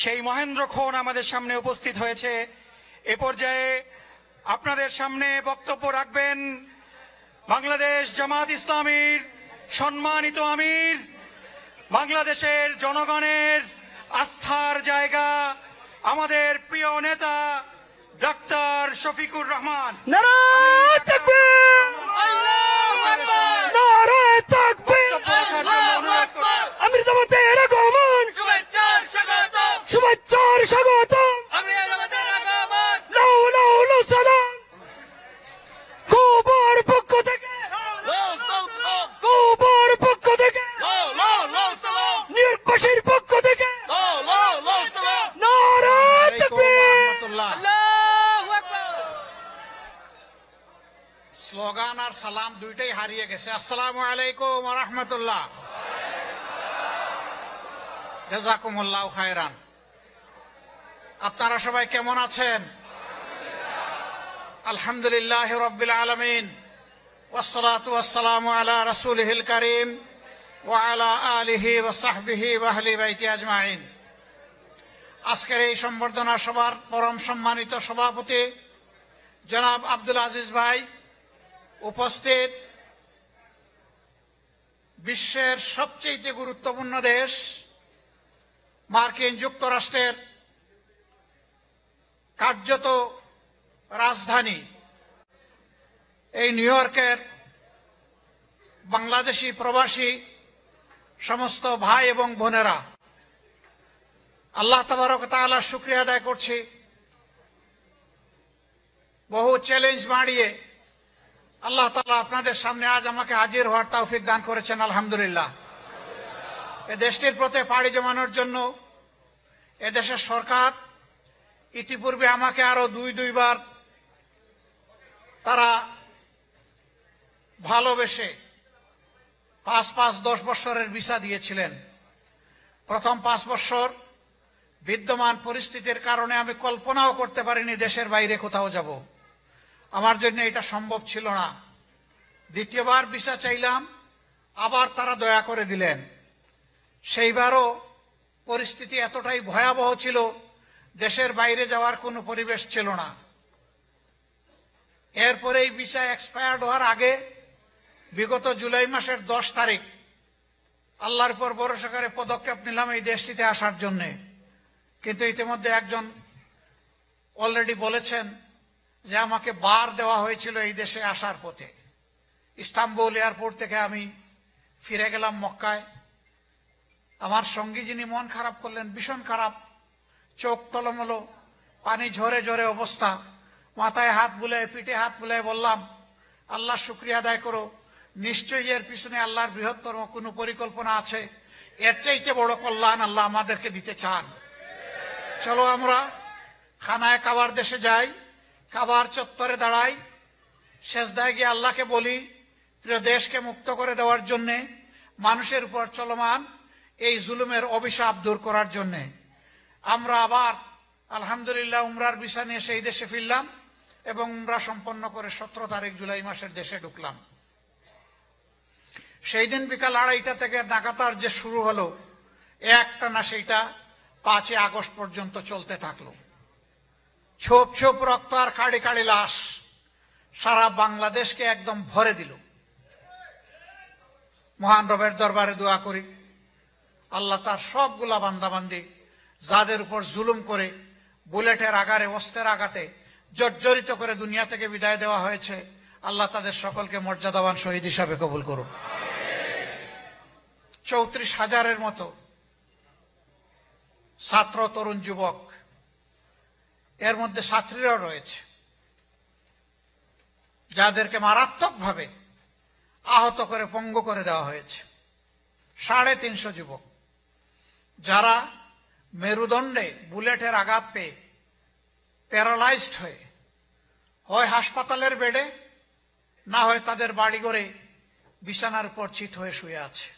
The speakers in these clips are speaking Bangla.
সেই মহেন্দ্র খন আমাদের সামনে উপস্থিত হয়েছে। এ পর্যায়ে আপনাদের সামনে বক্তব্য রাখবেন বাংলাদেশ জামাত ইসলামীর সম্মানিত আমির, বাংলাদেশের জনগণের আস্থার জায়গা, আমাদের প্রিয় নেতা ডক্টর শফিকুর রহমান। নারায়ে তাকবীর, নারায়ে তাকবীর, আমির জামাতের আগমন, শুভেচ্ছার স্বাগতম, শুভেচ্ছার স্বাগতম, আমির জামাতের আগমন, লাউ লাউ লাউ সালাম। কুবার পক্ষ থেকে, কুবার পক্ষ থেকে, নিয়োগবাসীর পক্ষ থেকে নারায়ে তাকবীর, আল্লাহু আকবার। স্লোগান আর সালাম দুইটাই হারিয়ে গেছে। আসসালামু আলাইকুম ওয়া রাহমাতুল্লাহ। জাযাকুমুল্লাহু খায়রান। আপনারা সবাই কেমন আছেন? আলহামদুলিল্লাহি রাব্বিল আলামিন, ওয়াসসালাতু ওয়াসসালামু আলা রাসূলিহিল কারীম ওয়া আলা আলিহি ওয়া সাহবিহি ওয়া আহলি বাইতি আজমাইন। আজকের এই সম্বর্ধনা সভার পরম সম্মানিত সভাপতি জনাব আব্দুল আজিজ ভাই, উপস্থিত বিশ্বের সবচেয়ে গুরুত্বপূর্ণ দেশ মার্কিন যুক্তরাষ্ট্রের কার্যত রাজধানী এই নিউ ইয়র্কের বাংলাদেশি প্রবাসী সমস্ত ভাই এবং বোনেরা, আল্লাহ তাবারক ওয়া তাআলার শুকরিয়া আদায় করছি। বহু চ্যালেঞ্জ বাড়িয়ে আল্লাহ তাআলা আপনাদের সামনে আজ আমাকে হাজির হওয়ার তৌফিক দান করেছেন, আলহামদুলিল্লাহ। এ দেশটির পথে পাড়ি জমানোর জন্য এদেশের সরকার ইতিপূর্বে আমাকে আরো দুইবার তারা ভালোবেসে 5-10 বছরের ভিসা দিয়েছিলেন। প্রথম 5 বছর বিদ্যমান পরিস্থিতির কারণে আমি কল্পনাও করতে পারিনি দেশের বাইরে কোথাও যাব, আমার জন্য এটা সম্ভব ছিল না। দ্বিতীয়বার ভিসা চাইলাম, আবার তারা দয়া করে দিলেন। সেইবারও পরিস্থিতি এতটাই ভয়াবহ ছিল, দেশের বাইরে যাওয়ার কোনো পরিবেশ ছিল না। এরপরে এই ভিসা এক্সপায়ার্ড হওয়ার আগে বিগত জুলাই মাসের 10 তারিখ আল্লাহর উপর ভরসা করে পদক্ষেপ নিলাম এই দেশটিতে আসার জন্য। কিন্তু ইতিমধ্যে একজন অলরেডি বলেছেন যে আমাকে বার দেওয়া হয়েছিল এই দেশে আসার পথে। ইস্তাম্বুল এয়ারপোর্ট থেকে আমি ফিরে গেলাম মক্কায়। আমার সঙ্গী যিনি মন খারাপ করলেন, ভীষণ খারাপ, চোখ টলমলো, পানি ঝরে ঝরে অবস্থা, মাথায় হাত বুলায় পিঠে হাত বুলায় বললাম, আল্লাহ শুকরিয়া আদায় করো, নিশ্চয়ই এর পিছনে আল্লাহর বৃহত্তর কোনো পরিকল্পনা আছে, এর চাইতে বড় কল্যাণ আল্লাহ আমাদেরকে দিতে চান। চলো আমরা খানায় কাবার দেশে যাই, কাবার চত্বরে দাঁড়াই, সেজদায় গিয়ে আল্লাহকে বলি প্রিয় দেশকে মুক্ত করে দেওয়ার জন্যে, মানুষের উপর চলমান এই জুলুমের অভিশাপ দূর করার জন্যে। আমরা আবার আলহামদুলিল্লাহ উমরার ভিসা নিয়ে সেই দেশে ফিরলাম এবং উমরা সম্পন্ন করে 17 তারিখ জুলাই মাসের দেশে ঢুকলাম। সেই দিন বিকাল 2:30 থেকে নাগাতার যে শুরু হলো, একটানা সেইটা 5 আগস্ট পর্যন্ত চলতে থাকলো। ছোপ ছোপ রক্ত আর কাড়ি কাড়ি লাশ সারা বাংলাদেশকে একদম ভরে দিল। মহান রবের দরবারে দোয়া করি আল্লাহ তার সবগুলা বান্দাবান্দি যাদের উপর জুলুম করে বুলেটের আঘাতে, অস্ত্রের আঘাতে জর্জরিত করে দুনিয়া থেকে বিদায় দেওয়া হয়েছে, আল্লাহ তাদের সকলকে মর্যাদাবান শহীদ হিসাবে কবুল করুন। 34,000-এর মতো ছাত্র, তরুণ, যুবক, এর মধ্যে ছাত্রীরাও রয়েছে, যাদেরকে মারাত্মকভাবে আহত করে পঙ্গু করে দেওয়া হয়েছে। 350 যুবক যারা মেরুদণ্ডে বুলেটের আঘাত পেয়ে প্যারালাইজড হয়ে হয় হাসপাতালের বেডে, না হয় তাদের বাড়িঘরে বিছানার উপর চিত হয়ে শুয়ে আছে।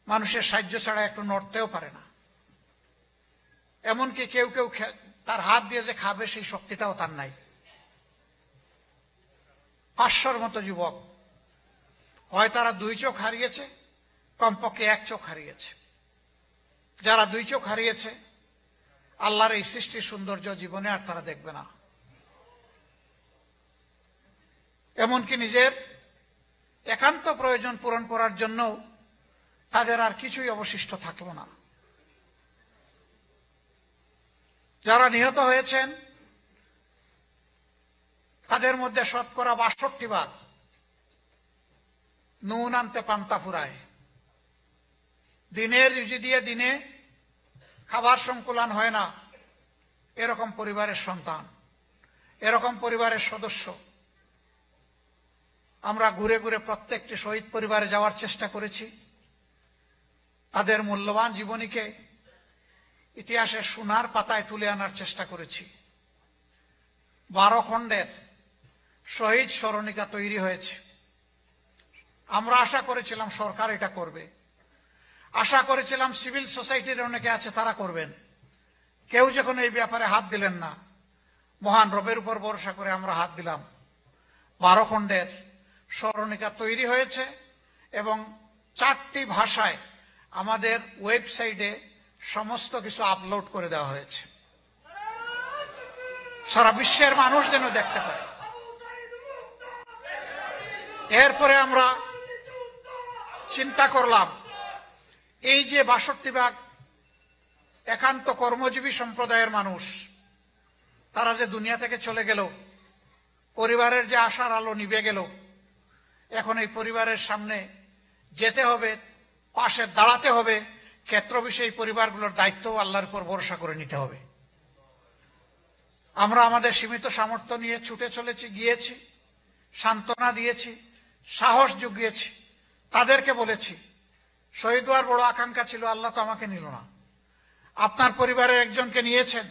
মানুষের সাহায্য ছাড়া একটু নড়তেও পারে না। এমনকি কেউ কেউ তার হাত দিয়ে যে খাবে সেই শক্তিটাও তার নাই। 500-র মতো যুবক, হয় তারা 2 চোখ হারিয়েছে, কমপক্ষে 1 চোখ হারিয়েছে। যারা 2 চোখ হারিয়েছে, আল্লাহর এই সৃষ্টির সৌন্দর্য জীবনে আর তারা দেখবে না। এমনকি নিজের একান্ত প্রয়োজন পূরণ করার জন্য তাদের আর কিছুই অবশিষ্ট থাকবে না। যারা নিহত হয়েছেন তাদের মধ্যে 62% নুন আনতে পান্তা ফুরায়। দিনের রুজি দিয়ে দিনে খাবার সংকুলান হয় না, এরকম পরিবারের সন্তান, এরকম পরিবারের সদস্য। আমরা ঘুরে ঘুরে প্রত্যেকটি শহীদ পরিবারে যাওয়ার চেষ্টা করেছি, তাদের মূল্যবান জীবনীকে ইতিহাসের সোনার পাতায় তুলে আনার চেষ্টা করেছি। 12 খণ্ডের শহীদ স্মরণিকা তৈরি হয়েছে। আমরা আশা করেছিলাম সরকার এটা করবে, আশা করেছিলাম সিভিল সোসাইটির অনেকে আছে তারা করবেন। কেউ যখন এই ব্যাপারে হাত দিলেন না, মহান রবের উপর ভরসা করে আমরা হাত দিলাম। 12 খণ্ডের স্মরণিকা তৈরি হয়েছে এবং 4টি ভাষায় আমাদের ওয়েবসাইটে সমস্ত কিছু আপলোড করে দেওয়া হয়েছে, সারা বিশ্বের মানুষ যেন দেখতে পারে। এরপরে আমরা চিন্তা করলাম, এই যে 62% একান্ত কর্মজীবী সম্প্রদায়ের মানুষ, তারা যে দুনিয়া থেকে চলে গেল, পরিবারের যে আশার আলো নিভে গেল, এখন এই পরিবারের সামনে যেতে হবে, পাশে দাঁড়াতে হবে, ক্ষেত্র বিষয়ী পরিবারগুলোর দায়িত্ব আল্লাহর উপর ভরসা করে নিতে হবে। আমরা আমাদের সীমিত সামর্থ্য নিয়ে ছুটে চলেছি, গিয়েছি, সান্ত্বনা দিয়েছি, সাহস জুগিয়েছি। তাদেরকে বলেছি, শহীদ হওয়ার বড় আকাঙ্ক্ষা ছিল, আল্লাহ তো আমাকে নিল না, আপনার পরিবারের একজনকে নিয়েছেন।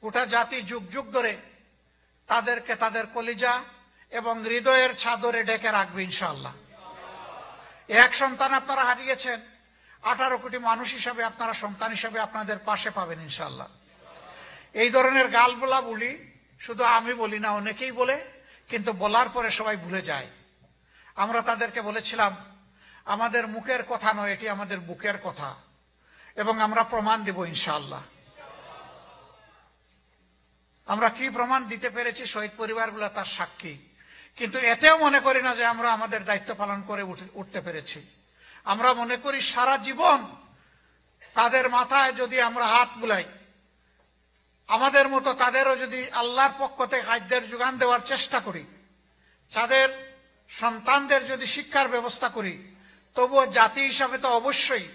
গোটা জাতি যুগ যুগ ধরে তাদেরকে তাদের কলিজা এবং হৃদয়ের চাদরে ডেকে রাখবে ইনশাআল্লাহ। এক সন্তান আপনারা হারিয়েছেন, 18 কোটি মানুষ হিসাবে আপনারা সন্তান হিসাবে আপনাদের পাশে পাবেন ইনশাআল্লাহ। এই ধরনের গালবোলা বলি শুধু আমি বলি না, অনেকেই বলে, কিন্তু বলার পরে সবাই ভুলে যায়। আমরা তাদেরকে বলেছিলাম, আমাদের মুখের কথা নয়, এটি আমাদের বুকের কথা, এবং আমরা প্রমাণ দেব ইনশাআল্লাহ। আমরা কি প্রমাণ দিতে পেরেছি শহীদ পরিবারগুলো তার সাক্ষী। কিন্তু এতেও মনে করি না যে আমরা আমাদের দায়িত্ব পালন করে উঠতে পেরেছি। আমরা মনে করি সারা জীবন তাদের মাথায় যদি আমরা হাত বুলাই, আমাদের মতো তাদেরও যদি আল্লাহর পক্ষ থেকে খাদ্যের যোগান দেওয়ার চেষ্টা করি, তাদের সন্তানদের যদি শিক্ষার ব্যবস্থা করি, তবুও জাতি হিসাবে তো অবশ্যই,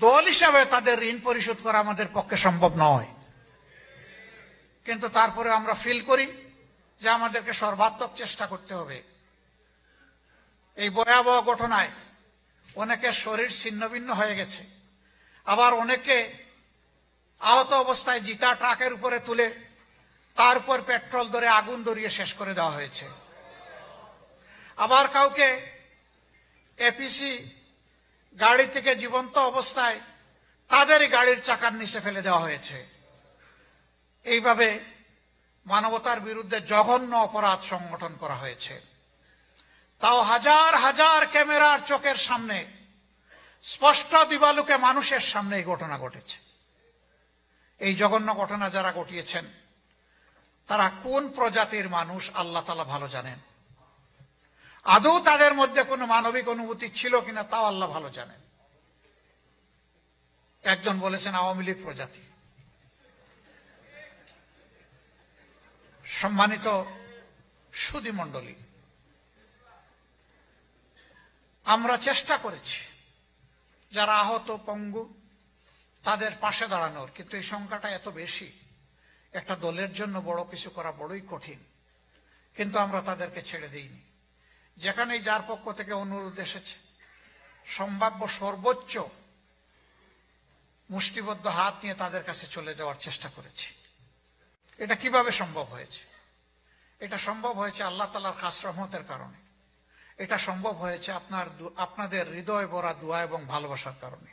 দল হিসাবে তাদের ঋণ পরিশোধ করা আমাদের পক্ষে সম্ভব নয়। কিন্তু তারপরে আমরা ফিল করি যে আমাদেরকে সর্বাত্মক চেষ্টা করতে হবে। এই ভয়াবহ ঘটনায় অনেকের শরীর ছিন্নভিন্ন হয়ে গেছে, আবার অনেকে আহত অবস্থায় জিতা ট্রাকের উপরে তুলে তার উপর পেট্রোল ধরে আগুন ধরিয়ে শেষ করে দেওয়া হয়েছে। আবার কাউকে এপিসি গাড়ি থেকে জীবন্ত অবস্থায় তাদেরই গাড়ির চাকার নিচে ফেলে দেওয়া হয়েছে। এইভাবে মানবতার বিরুদ্ধে জঘন্য অপরাধ সংগঠন করা হয়েছে, তাও হাজার হাজার ক্যামেরার চোখের সামনে, স্পষ্ট দিবালোকে মানুষের সামনে এই ঘটনা ঘটেছে। এই জঘন্য ঘটনা যারা ঘটিয়েছেন তারা কোন প্রজাতির মানুষ আল্লাহ তাআলা ভালো জানেন। আদৌ তাদের মধ্যে কোনো মানবিক অনুভূতি ছিল কিনা তাও আল্লাহ ভালো জানেন। একজন বলেছেন আওয়ামী লীগ প্রজাতি। সম্মানিত সুধী মণ্ডলী, আমরা চেষ্টা করেছি যারা আহত পঙ্গু তাদের পাশে দাঁড়ানোর, কিন্তু এই সংখ্যাটা এত বেশি, একটা দলের জন্য বড় কিছু করা বড়ই কঠিন, কিন্তু আমরা তাদেরকে ছেড়ে দিইনি। যেখানেই যার পক্ষ থেকে অনুরোধ এসেছে, সম্ভাব্য সর্বোচ্চ মুষ্টিবদ্ধ হাত নিয়ে তাদের কাছে চলে যাওয়ার চেষ্টা করেছি। এটা কিভাবে সম্ভব হয়েছে? এটা সম্ভব হয়েছে আল্লাহ তাআলার খাস রহমতের কারণে। এটা সম্ভব হয়েছে আপনাদের হৃদয় ভরা দোয়া এবং ভালোবাসার কারণে।